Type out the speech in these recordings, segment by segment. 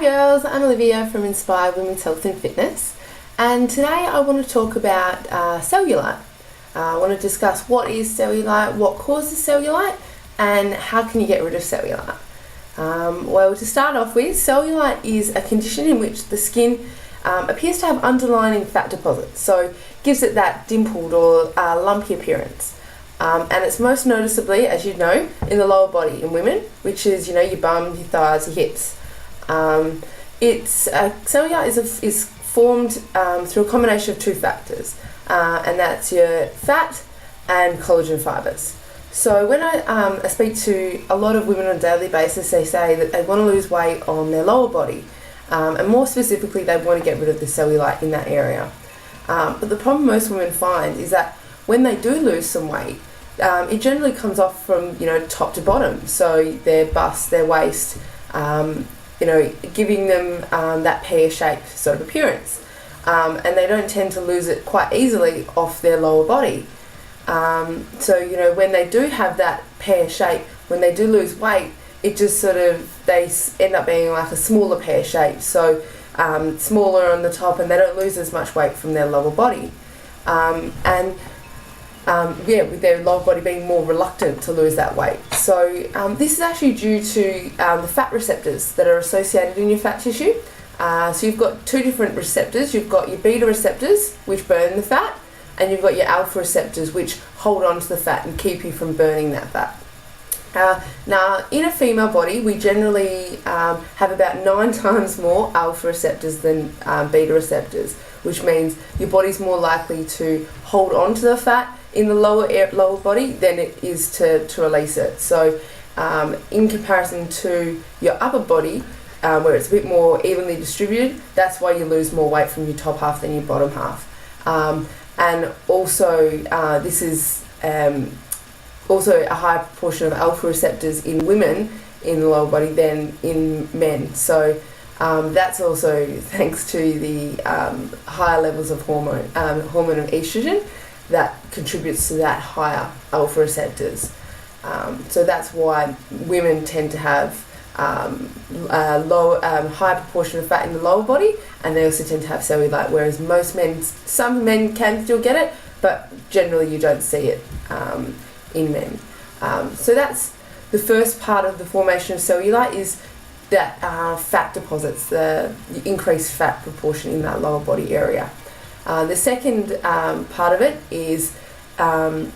girls, I'm Olivia from Inspire Women's Health and Fitness, and today I want to talk about cellulite. I want to discuss what is cellulite, what causes cellulite, and how can you get rid of cellulite. Well, to start off with, cellulite is a condition in which the skin appears to have underlying fat deposits, so gives it that dimpled or lumpy appearance. And it's most noticeably, as you know, in the lower body in women, which is, your bum, your thighs, your hips. Cellulite is formed through a combination of two factors, and that's your fat and collagen fibres. So when I speak to a lot of women on a daily basis, they say that they want to lose weight on their lower body, and more specifically, they want to get rid of the cellulite in that area. But the problem most women find is that when they do lose some weight, it generally comes off from top to bottom, so their bust, their waist, giving them that pear-shaped sort of appearance, and they don't tend to lose it quite easily off their lower body. So when they do have that pear shape, when they do lose weight, it just they end up being like a smaller pear shape, so smaller on the top, and they don't lose as much weight from their lower body. With their lower body being more reluctant to lose that weight. So this is actually due to the fat receptors that are associated in your fat tissue. So you've got two different receptors. You've got your beta receptors, which burn the fat, and you've got your alpha receptors, which hold on to the fat and keep you from burning that fat. Now, in a female body, we generally have about 9 times more alpha receptors than beta receptors, which means your body's more likely to hold on to the fat in the lower body than it is to release it. So in comparison to your upper body, where it's a bit more evenly distributed, that's why you lose more weight from your top half than your bottom half. And also this is also a higher proportion of alpha receptors in women in the lower body than in men. So that's also thanks to the higher levels of hormone of estrogen that contributes to that higher alpha receptors. So that's why women tend to have high proportion of fat in the lower body, and they also tend to have cellulite, whereas some men can still get it, but generally you don't see it in men. So that's the first part of the formation of cellulite, is that fat deposits, the increased fat proportion in that lower body area. The second part of it is the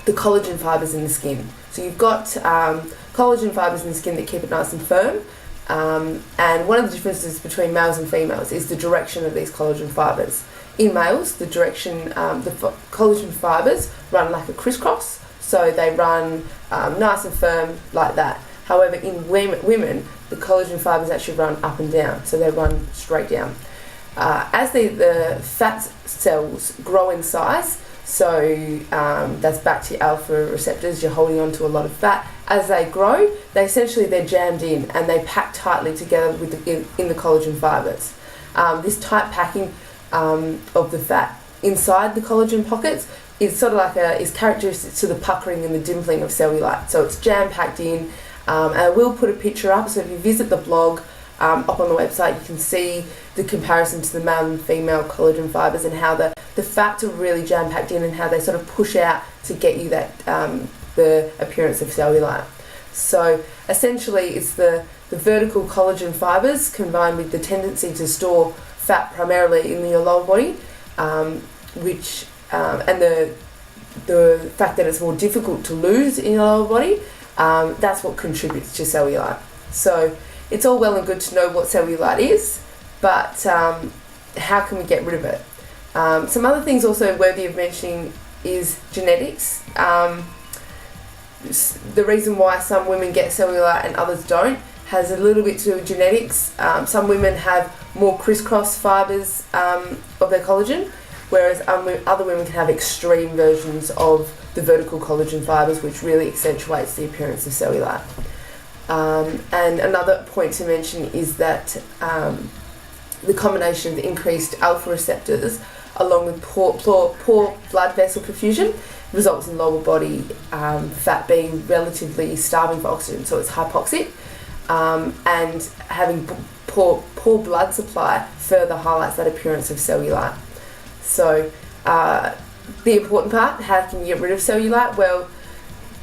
collagen fibres in the skin. So you've got collagen fibres in the skin that keep it nice and firm, and one of the differences between males and females is the direction of these collagen fibres. In males, the direction, collagen fibres run like a crisscross, so they run nice and firm like that. However, in women, the collagen fibres actually run up and down, so they run straight down. As the fat cells grow in size, so that's back to your alpha receptors, you're holding on to a lot of fat. As they grow, they're jammed in and they pack tightly together in the collagen fibres. This tight packing of the fat inside the collagen pockets is is characteristic to the puckering and the dimpling of cellulite. So it's jam packed in, and I will put a picture up, so if you visit the blog up on the website, you can see the comparison to the male and female collagen fibres and how the fats are really jam packed in and how they sort of push out to get you that the appearance of cellulite. So essentially it's the vertical collagen fibres combined with the tendency to store fat primarily in your lower body, and the fact that it's more difficult to lose in your lower body, that's what contributes to cellulite. So it's all well and good to know what cellulite is, but how can we get rid of it? Some other things also worthy of mentioning is genetics. The reason why some women get cellulite and others don't has a little bit to do with genetics. Some women have more crisscross fibres of their collagen, whereas other women can have extreme versions of the vertical collagen fibres, which really accentuates the appearance of cellulite. And another point to mention is that the combination of the increased alpha receptors along with poor blood vessel perfusion results in lower body fat being relatively starving for oxygen, so it's hypoxic, and having poor blood supply further highlights that appearance of cellulite. So the important part, how can you get rid of cellulite? Well,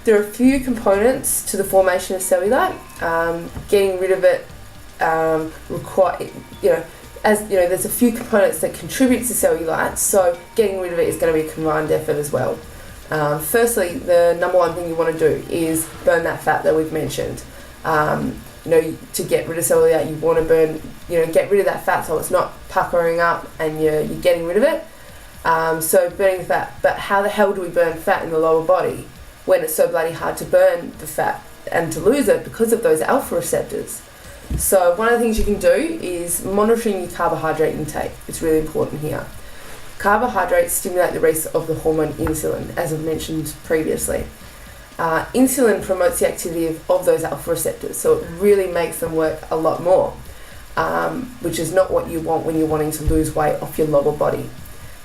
there are a few components to the formation of cellulite. Getting rid of it there's a few components that contribute to cellulite, so getting rid of it is going to be a combined effort as well. Firstly, the number one thing you want to do is burn that fat that we've mentioned. To get rid of cellulite, you want to get rid of that fat so it's not puckering up and you're getting rid of it. So burning the fat, but how the hell do we burn fat in the lower body when it's so bloody hard to burn the fat and to lose it because of those alpha receptors? So one of the things you can do is monitoring your carbohydrate intake. It's really important here. Carbohydrates stimulate the release of the hormone insulin, as I've mentioned previously. Insulin promotes the activity of those alpha receptors, so it really makes them work a lot more, which is not what you want when you're wanting to lose weight off your lower body.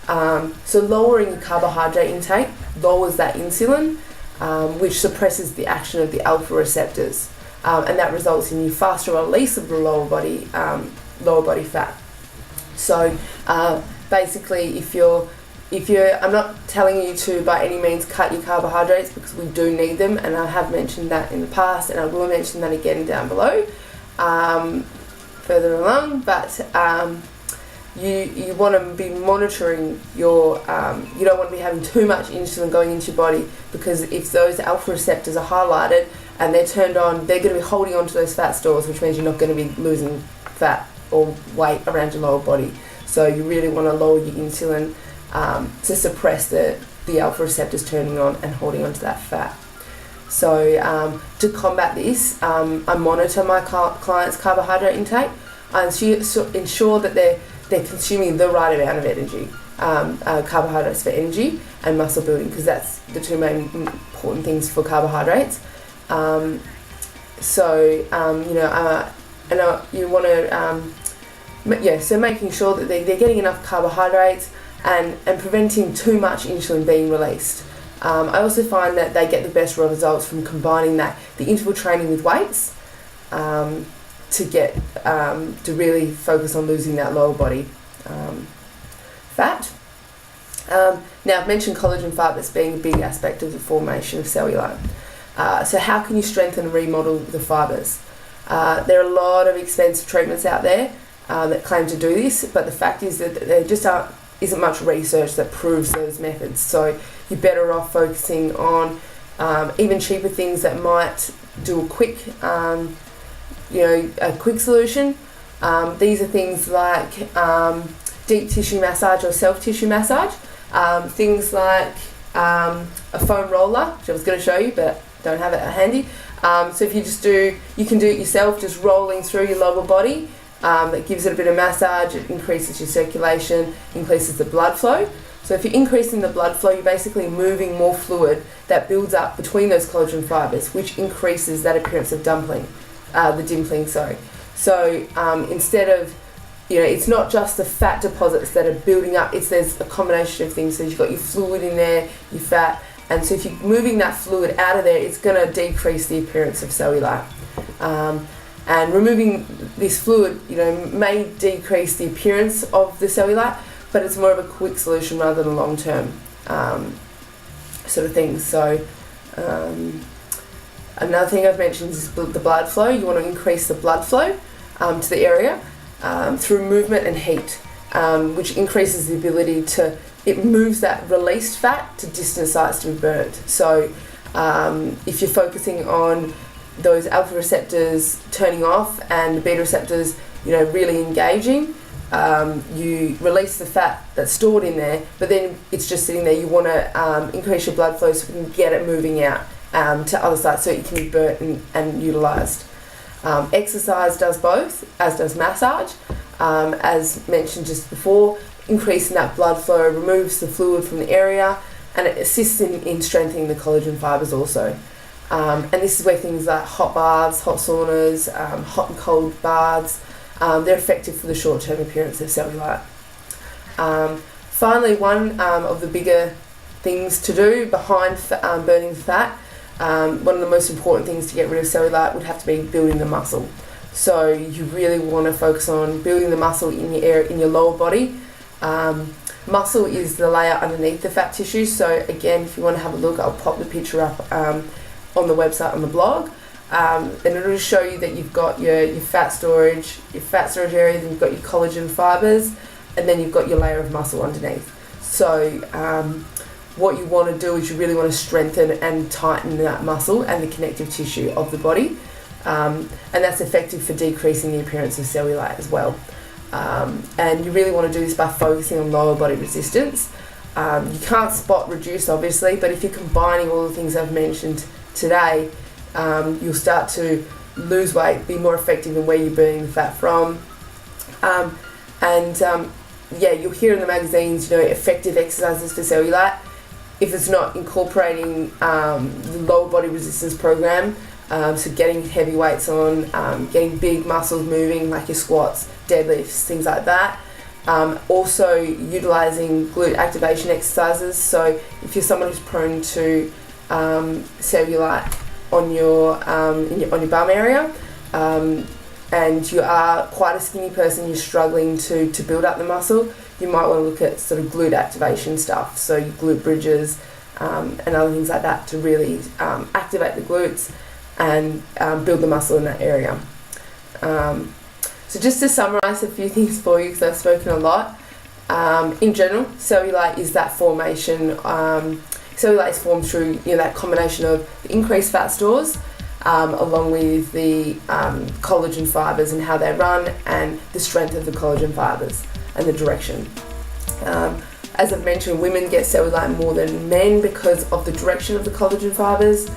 So lowering your carbohydrate intake lowers that insulin, which suppresses the action of the alpha receptors, and that results in faster release of the lower body fat. So basically, if you're, I'm not telling you to by any means cut your carbohydrates, because we do need them, and I have mentioned that in the past, and I will mention that again down below, further along. But you want to be monitoring your, you don't want to be having too much insulin going into your body, because if those alpha receptors are highlighted and they're turned on, they're going to be holding on to those fat stores, which means you're not going to be losing fat or weight around your lower body. So you really want to lower your insulin to suppress the alpha receptors turning on and holding on to that fat. So to combat this, I monitor my clients' carbohydrate intake. I ensure that they're consuming the right amount of energy, carbohydrates for energy and muscle building, because that's the two main important things for carbohydrates. You want to, so making sure that they're getting enough carbohydrates and preventing too much insulin being released. I also find that they get the best results from combining the interval training with weights, to really focus on losing that lower body fat. Now, I've mentioned collagen fibers being a big aspect of the formation of cellulite. So how can you strengthen and remodel the fibers? There are a lot of expensive treatments out there that claim to do this, but the fact is that there just isn't much research that proves those methods. So you're better off focusing on even cheaper things that might do a quick solution. These are things like deep tissue massage or self-tissue massage. Things like a foam roller, which I was going to show you, but don't have it handy. So if you can do it yourself, just rolling through your lower body. That gives it a bit of massage, it increases your circulation, increases the blood flow. So if you're increasing the blood flow, you're basically moving more fluid that builds up between those collagen fibers, which increases that appearance of dimpling. So instead of, it's not just the fat deposits that are building up, there's a combination of things. So you've got your fluid in there, your fat, and so if you're moving that fluid out of there, it's going to decrease the appearance of cellulite. And removing this fluid, may decrease the appearance of the cellulite, but it's more of a quick solution rather than a long-term sort of thing. So another thing I've mentioned is the blood flow. You want to increase the blood flow to the area through movement and heat, which increases the ability it moves that released fat to distant sites to be burnt. So if you're focusing on those alpha receptors turning off and the beta receptors, really engaging, you release the fat that's stored in there, but then it's just sitting there. You want to increase your blood flow so you can get it moving out to other sites so it can be burnt and utilised. Exercise does both, as does massage. As mentioned just before, increasing that blood flow removes the fluid from the area, and it assists in strengthening the collagen fibres also. And this is where things like hot baths, hot saunas, hot and cold baths, they're effective for the short-term appearance of cellulite. Finally, one of the bigger things to do behind burning fat, one of the most important things to get rid of cellulite would have to be building the muscle. So you really want to focus on building the muscle in your lower body. Muscle is the layer underneath the fat tissue. So again, if you want to have a look, I'll pop the picture up on the website, on the blog. And it'll show you that you've got your fat storage area, then you've got your collagen fibres, and then you've got your layer of muscle underneath. So what you want to do is you really want to strengthen and tighten that muscle and the connective tissue of the body. And that's effective for decreasing the appearance of cellulite as well. And you really want to do this by focusing on lower body resistance. You can't spot reduce, obviously, but if you're combining all the things I've mentioned today, you'll start to lose weight, be more effective in where you're burning the fat from. Yeah, you'll hear in the magazines, effective exercises for cellulite. If it's not incorporating the lower body resistance program, so getting heavy weights on, getting big muscles moving like your squats, deadlifts, things like that. Also utilising glute activation exercises. So if you're someone who's prone to cellulite on your bum area, and you are quite a skinny person, you're struggling to build up the muscle, you might want to look at sort of glute activation stuff. So your glute bridges and other things like that to really activate the glutes and build the muscle in that area. So just to summarise a few things for you, because I've spoken a lot. In general, cellulite is that formation. Cellulite is formed through that combination of the increased fat stores, along with the collagen fibres and how they run, and the strength of the collagen fibres and the direction. As I've mentioned, women get cellulite more than men because of the direction of the collagen fibres.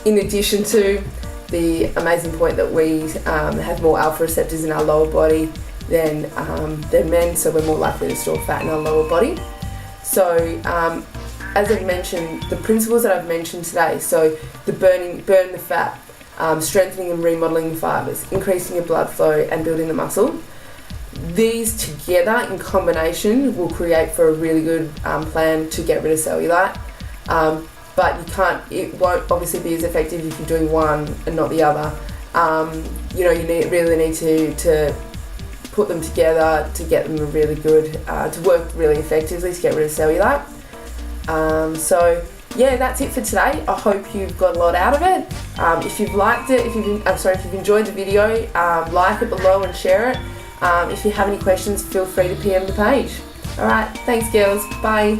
In addition to the amazing point that we have more alpha receptors in our lower body than men, so we're more likely to store fat in our lower body. So as I've mentioned, the principles that I've mentioned today, so the burn the fat, strengthening and remodeling the fibres, increasing your blood flow and building the muscle, these together in combination will create for a really good plan to get rid of cellulite. But it won't obviously be as effective if you're doing one and not the other. You really need to put them together to get them really good, to work really effectively to get rid of cellulite. So yeah, that's it for today. I hope you've got a lot out of it. If you've liked it, if you've enjoyed the video, like it below and share it. If you have any questions, feel free to PM the page. Alright, thanks girls, bye.